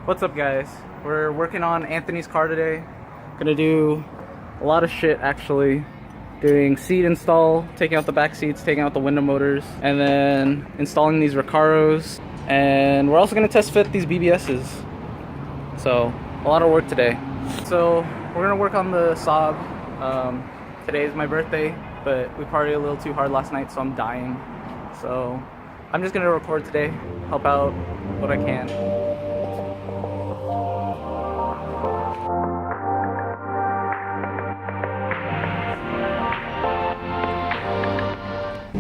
What's up, guys? We're working on Anthony's car today. Gonna do a lot of shit, actually. Doing seat install, taking out the back seats, taking out the window motors, and then installing these Recaros. And we're also gonna test fit these BBSs. So, a lot of work today. So, we're gonna work on the Saab. Today is my birthday, but we partied a little too hard last night, so I'm dying. So, I'm just gonna record today, help out what I can.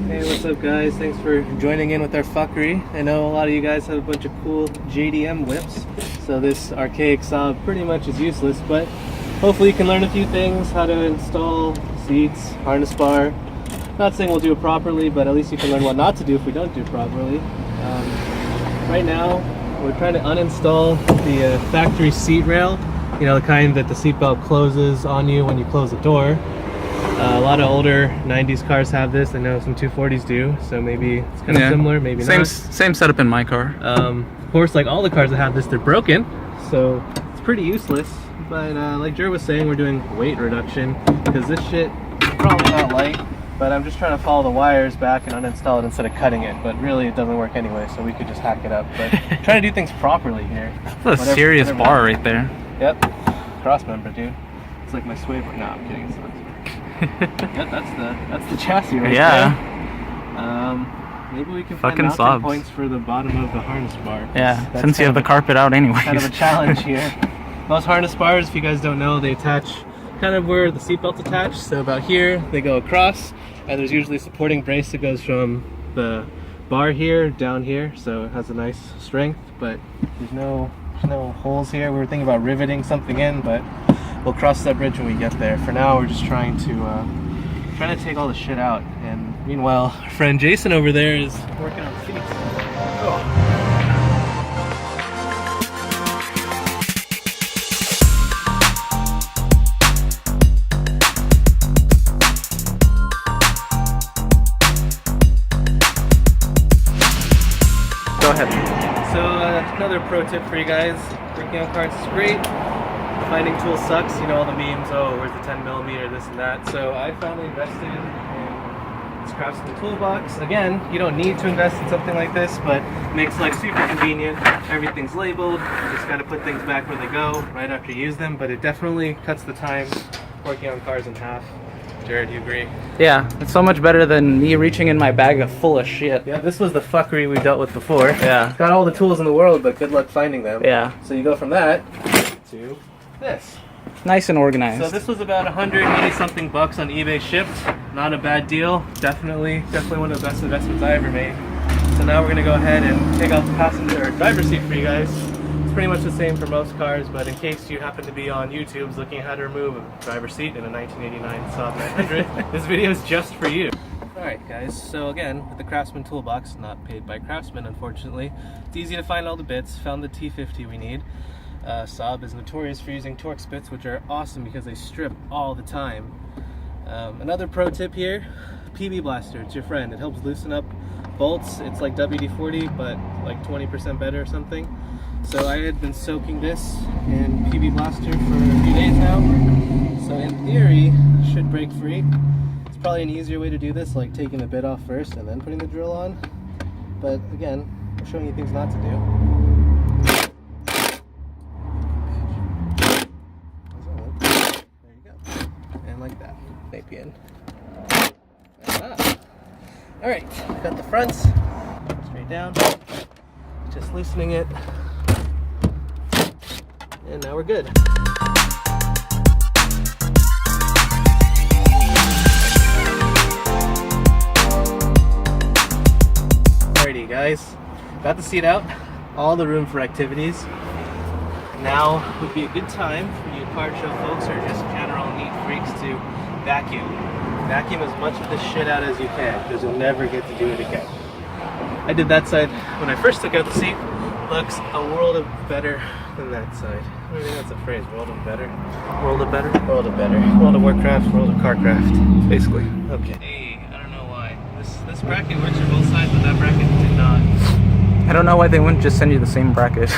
Hey, what's up, guys? Thanks for joining in with our fuckery. I know a lot of you guys have a bunch of cool JDM whips, so this archaic Saab pretty much is useless, but hopefully you can learn a few things, how to install seats, harness bar. Not saying we'll do it properly, but at least you can learn what not to do if we don't do it properly. Right now, we're trying to uninstall the factory seat rail, you know, the kind that the seatbelt closes on you when you close the door. A lot of older 90s cars have this. I know some 240s do, so maybe it's kind of similar, maybe not. Same setup in my car. Of course, like all the cars that have this, they're broken, so it's pretty useless. But like Jer was saying, we're doing weight reduction because this shit is probably not light, but I'm just trying to follow the wires back and uninstall it instead of cutting it. But really, it doesn't work anyway, so we could just hack it up. But trying to do things properly here. That's a serious bar right there. Yep, cross member, dude. It's like my sway bar. No, I'm kidding. It's not. Yep, that's the chassis right there. Maybe we can find mounting points for the bottom of the harness bar. Yeah, since you have the carpet out anyways. Kind of a challenge here. Most harness bars, if you guys don't know, they attach kind of where the seatbelt's attached. So about here, they go across, and there's usually a supporting brace that goes from the bar here down here, so it has a nice strength. But there's no holes here. We were thinking about riveting something in, but we'll cross that bridge when we get there. For now, we're just trying to take all the shit out. And meanwhile, our friend Jason over there is working on the seats. Oh. Go ahead. So another pro tip for you guys, working on cars is great. Finding tools sucks, you know, all the memes, oh, where's the 10mm, this and that. So I finally invested in this Craftsman toolbox. Again, you don't need to invest in something like this, but it makes life super convenient. Everything's labeled, you just gotta put things back where they go right after you use them, but it definitely cuts the time working on cars in half. Jared, you agree? Yeah, it's so much better than me reaching in my bag full of shit. Yeah, this was the fuckery we dealt with before. Yeah. Got all the tools in the world, but good luck finding them. Yeah. So you go from that to this. Nice and organized. So this was about 180 something bucks on eBay shipped. Not a bad deal. Definitely one of the best investments I ever made. So now we're gonna go ahead and take out the passenger or driver's seat for you guys. It's pretty much the same for most cars, but in case you happen to be on YouTube looking at how to remove a driver's seat in a 1989 Saab 900, this video is just for you. Alright guys, so again, with the Craftsman toolbox, not paid by Craftsman unfortunately, it's easy to find all the bits. Found the T50 we need. Saab is notorious for using torque spits, which are awesome because they strip all the time. Another pro tip here, PB Blaster, it's your friend. It helps loosen up bolts. It's like WD-40, but like 20% better or something. So I had been soaking this in PB Blaster for a few days now. So in theory, it should break free. It's probably an easier way to do this, like taking the bit off first and then putting the drill on. But again, I'm showing you things not to do. Like that, maybe in. Alright, got the fronts straight down, just loosening it, and now we're good. Alrighty guys, got the seat out, all the room for activities. Now would be a good time for you car show folks or just general neat freaks to vacuum. Vacuum as much of this shit out as you can, because you'll never get to do it again. I did that side when I first took out the seat. Looks a world of better than that side. I think that's a phrase, world of better. World of better? World of better. World of Warcraft, world of Carcraft, basically. Okay. Hey, I don't know why. This bracket works for both sides, but that bracket did not. I don't know why they wouldn't just send you the same bracket.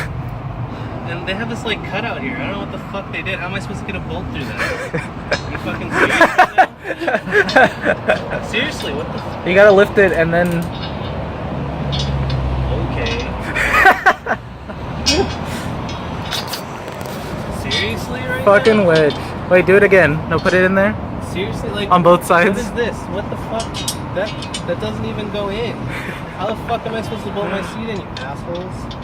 And they have this like cutout here. I don't know what the fuck they did. How am I supposed to get a bolt through that? Are you fucking serious right now? Seriously, what the fuck? You gotta lift it and then... Okay. Seriously right Fucking now? wedge. Wait, do it again. No, put it in there. Seriously, like on both sides. What is this? What the fuck? That doesn't even go in. How the fuck am I supposed to bolt my seat in, you assholes?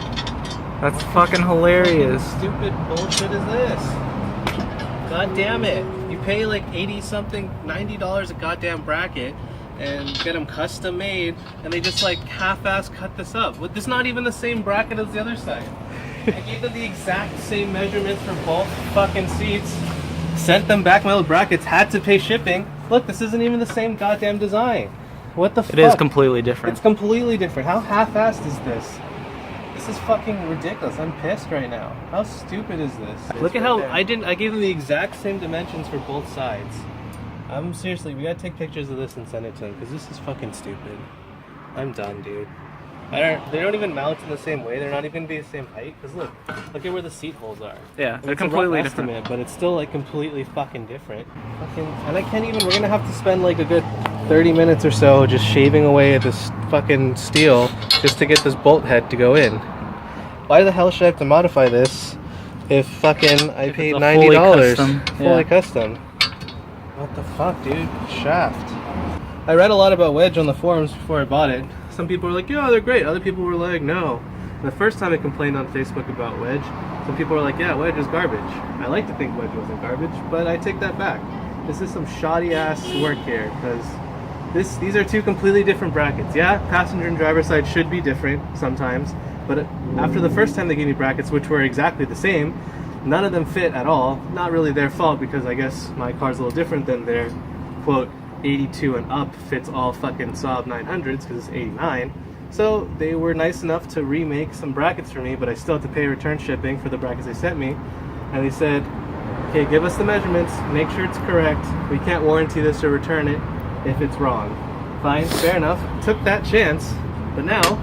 That's fucking hilarious. What stupid bullshit is this? God damn it! You pay like 80 something, $90 a goddamn bracket, and get them custom made, and they just like half-ass cut this up. This is not even the same bracket as the other side. I gave them the exact same measurements for both fucking seats. Sent them back my little brackets, had to pay shipping. Look, this isn't even the same goddamn design. What the fuck? It is completely different. It's completely different. How half-assed is this? This is fucking ridiculous. I'm pissed right now. How stupid is this? Look at how I gave them the exact same dimensions for both sides. I'm seriously, we gotta take pictures of this and send it to them because this is fucking stupid. I'm done, dude. They don't even mount in the same way. They're not even gonna be the same height. Cause look at where the seat holes are. Yeah, they're It's completely a rough different. estimate, but it's still like completely fucking different. And I can't even. We're gonna have to spend like a good 30 minutes or so just shaving away at this fucking steel just to get this bolt head to go in. Why the hell should I have to modify this if fucking I paid $90 fully custom? What the fuck, dude? Shaft. I read a lot about Wedge on the forums before I bought it. Some people were like, yeah, they're great. Other people were like, no. The first time I complained on Facebook about Wedge, some people were like, yeah, Wedge is garbage. I like to think Wedge wasn't garbage, but I take that back. This is some shoddy ass work here, because these are two completely different brackets. Yeah, passenger and driver side should be different sometimes, but after the first time they gave me brackets, which were exactly the same, none of them fit at all. Not really their fault, because I guess my car's a little different than their, quote, 82 and up fits all fucking Saab 900s because it's 89. So they were nice enough to remake some brackets for me, but I still have to pay return shipping for the brackets they sent me. And they said, okay, give us the measurements, make sure it's correct. We can't warranty this or return it if it's wrong. Fine, fair enough. Took that chance, but now,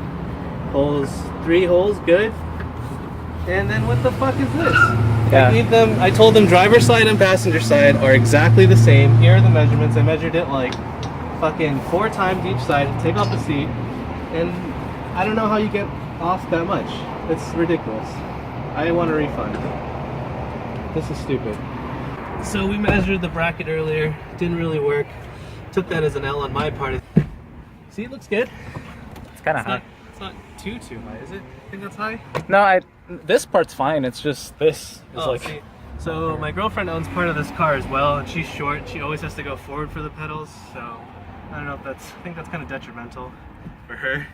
three holes, good. And then what the fuck is this? Yeah. I told them driver side and passenger side are exactly the same. Here are the measurements. I measured it like fucking 4 times each side. Take off the seat. And I don't know how you get off that much. It's ridiculous. I want a refund. This is stupid. So we measured the bracket earlier. Didn't really work. Took that as an L on my part. See, it looks good. It's kind of high. It's not too high, is it? Think that's high? No, this part's fine. It's just this is See, so my girlfriend owns part of this car as well, and she's short. She always has to go forward for the pedals, so I don't know if I think that's kind of detrimental for her.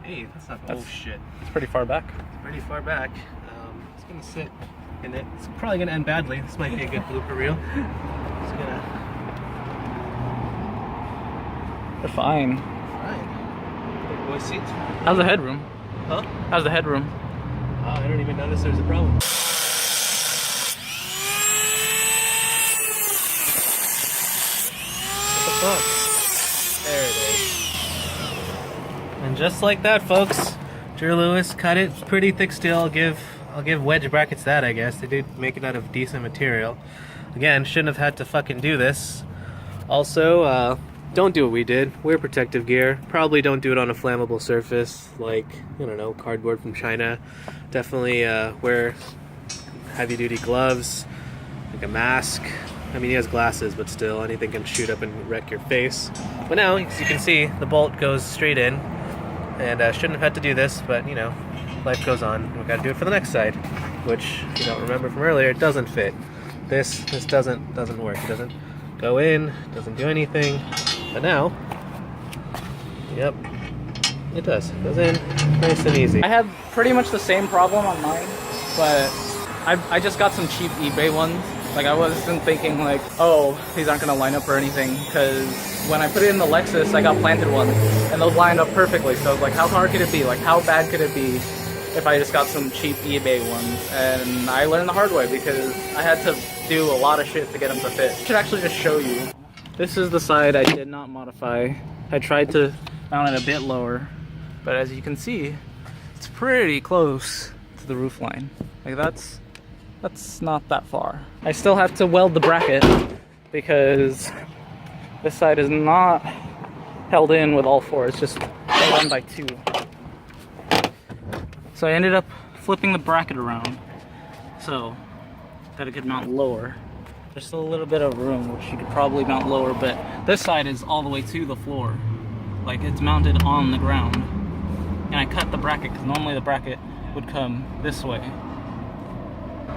Hey, oh shit. It's pretty far back. It's pretty far back. It's gonna sit in it. It's probably gonna end badly. This might be a good blooper reel. It's gonna. They're fine. Fine. Big boy seats. How's the headroom? Huh? How's the headroom? I don't even notice there's a problem. What the fuck? There it is. And just like that, folks, Drew Lewis cut it. It's pretty thick steel. I'll give Wedge brackets that, I guess. They did make it out of decent material. Again, shouldn't have had to fucking do this. Also, don't do what we did. Wear protective gear. Probably don't do it on a flammable surface like, I don't know, cardboard from China. Definitely wear heavy-duty gloves, like a mask. I mean, he has glasses, but still, anything can shoot up and wreck your face. But now, as you can see, the bolt goes straight in. And shouldn't have had to do this, but, you know, life goes on. We've got to do it for the next side, which, if you don't remember from earlier, it doesn't fit. This doesn't work. It doesn't go in, doesn't do anything. But now, yep, it does. It goes in nice and easy. I had pretty much the same problem on mine, but I just got some cheap eBay ones. Like, I wasn't thinking like, oh, these aren't gonna line up or anything, because when I put it in the Lexus, I got planted ones, and those lined up perfectly. So I was like, how hard could it be? Like, how bad could it be if I just got some cheap eBay ones? And I learned the hard way, because I had to do a lot of shit to get them to fit. I should actually just show you. This is the side I did not modify. I tried to mount it a bit lower, but as you can see, it's it's pretty close to the roof line. Like that's not that far. I still have to weld the bracket because this side is not held in with all four. It's just held on by two. So I ended up flipping the bracket around so that it could mount lower. There's still a little bit of room, which you could probably mount lower, but this side is all the way to the floor. Like it's mounted on the ground. And I cut the bracket because normally the bracket would come this way.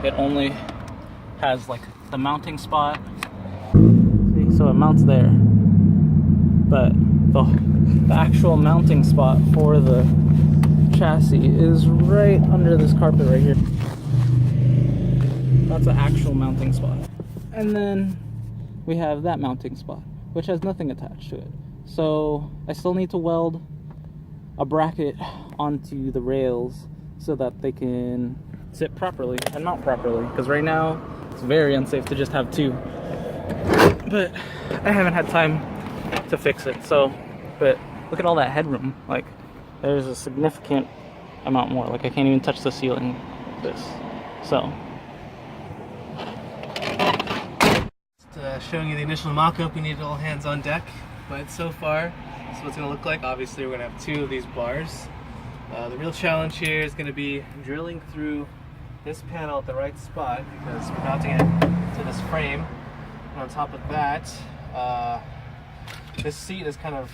It only has like the mounting spot. See, so it mounts there. But the actual mounting spot for the chassis is right under this carpet right here. That's an actual mounting spot. And then we have that mounting spot, which has nothing attached to it. So I still need to weld a bracket onto the rails so that they can sit properly and mount properly. Because right now, it's very unsafe to just have two. But I haven't had time to fix it, so, but look at all that headroom. Like, there's a significant amount more. Like, I can't even touch the ceiling with this. So showing you the initial mock-up, we needed all hands on deck, but so far this is what it's going to look like. Obviously we're going to have two of these bars. The real challenge here is going to be drilling through this panel at the right spot because we're mounting it to this frame, and on top of that this seat is kind of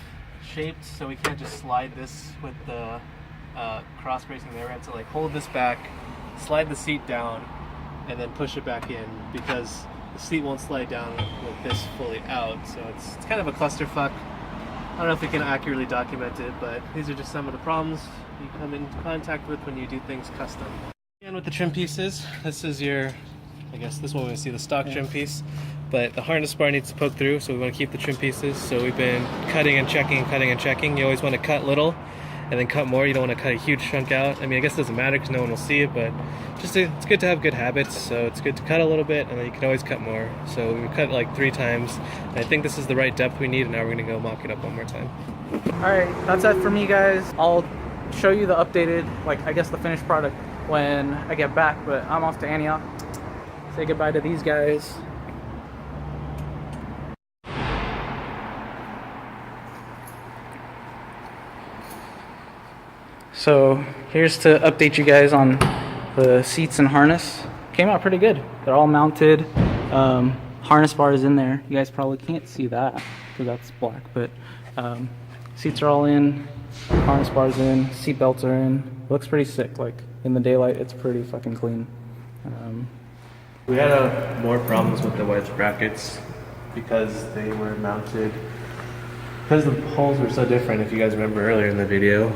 shaped so we can't just slide this with the cross bracing there. We have to like hold this back, slide the seat down, and then push it back in because the seat won't slide down with this fully out, so it's kind of a clusterfuck. I don't know if we can accurately document it, but these are just some of the problems you come into contact with when you do things custom. And with the trim pieces, this is your, I guess this one we see the stock trim piece, but the harness bar needs to poke through, so we want to keep the trim pieces. So we've been cutting and checking, cutting and checking. You always want to cut little and then cut more. You don't want to cut a huge chunk out. I mean, I guess it doesn't matter because no one will see it, but just it's good to have good habits. So it's good to cut a little bit and then you can always cut more. So we cut like 3 times. And I think this is the right depth we need, and now we're going to go mock it up one more time. alright, that's it for me, guys. I'll show you the updated, like I guess the finished product when I get back, but I'm off to Antioch. Say goodbye to these guys. So here's to update you guys on the seats and harness. Came out pretty good. They're all mounted. Harness bar is in there. You guys probably can't see that because that's black, but seats are all in. Harness bar's in. Seat belts are in. Looks pretty sick. Like in the daylight, it's pretty fucking clean. We had more problems with the wedge brackets because they were mounted. Because the holes were so different, if you guys remember earlier in the video,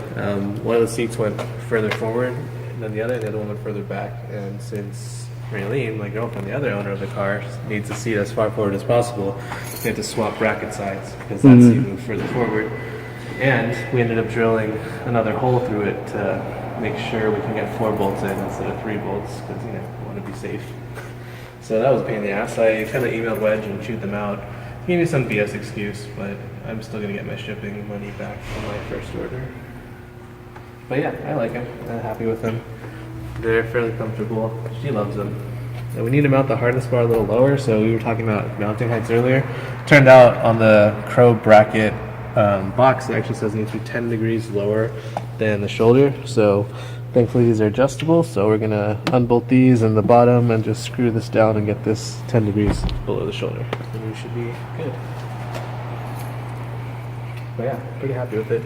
one of the seats went further forward than the other one went further back. And since Raylene, my girlfriend, the other owner of the car, needs the seat as far forward as possible, we had to swap bracket sides because that seat moved further forward. And we ended up drilling another hole through it to make sure we can get 4 bolts in instead of 3 bolts because, you know, we want to be safe. So that was a pain in the ass. I kind of emailed Wedge and chewed them out. He gave me some BS excuse, but I'm still going to get my shipping money back from my first order. But yeah, I like them. I'm happy with them. They're fairly comfortable. She loves them. And we need to mount the harness bar a little lower, so we were talking about mounting heights earlier. Turned out on the Crow bracket box, it actually says it needs to be 10 degrees lower than the shoulder. So thankfully these are adjustable, so we're going to unbolt these in the bottom and just screw this down and get this 10 degrees below the shoulder. And we should be good. But yeah, pretty happy with it.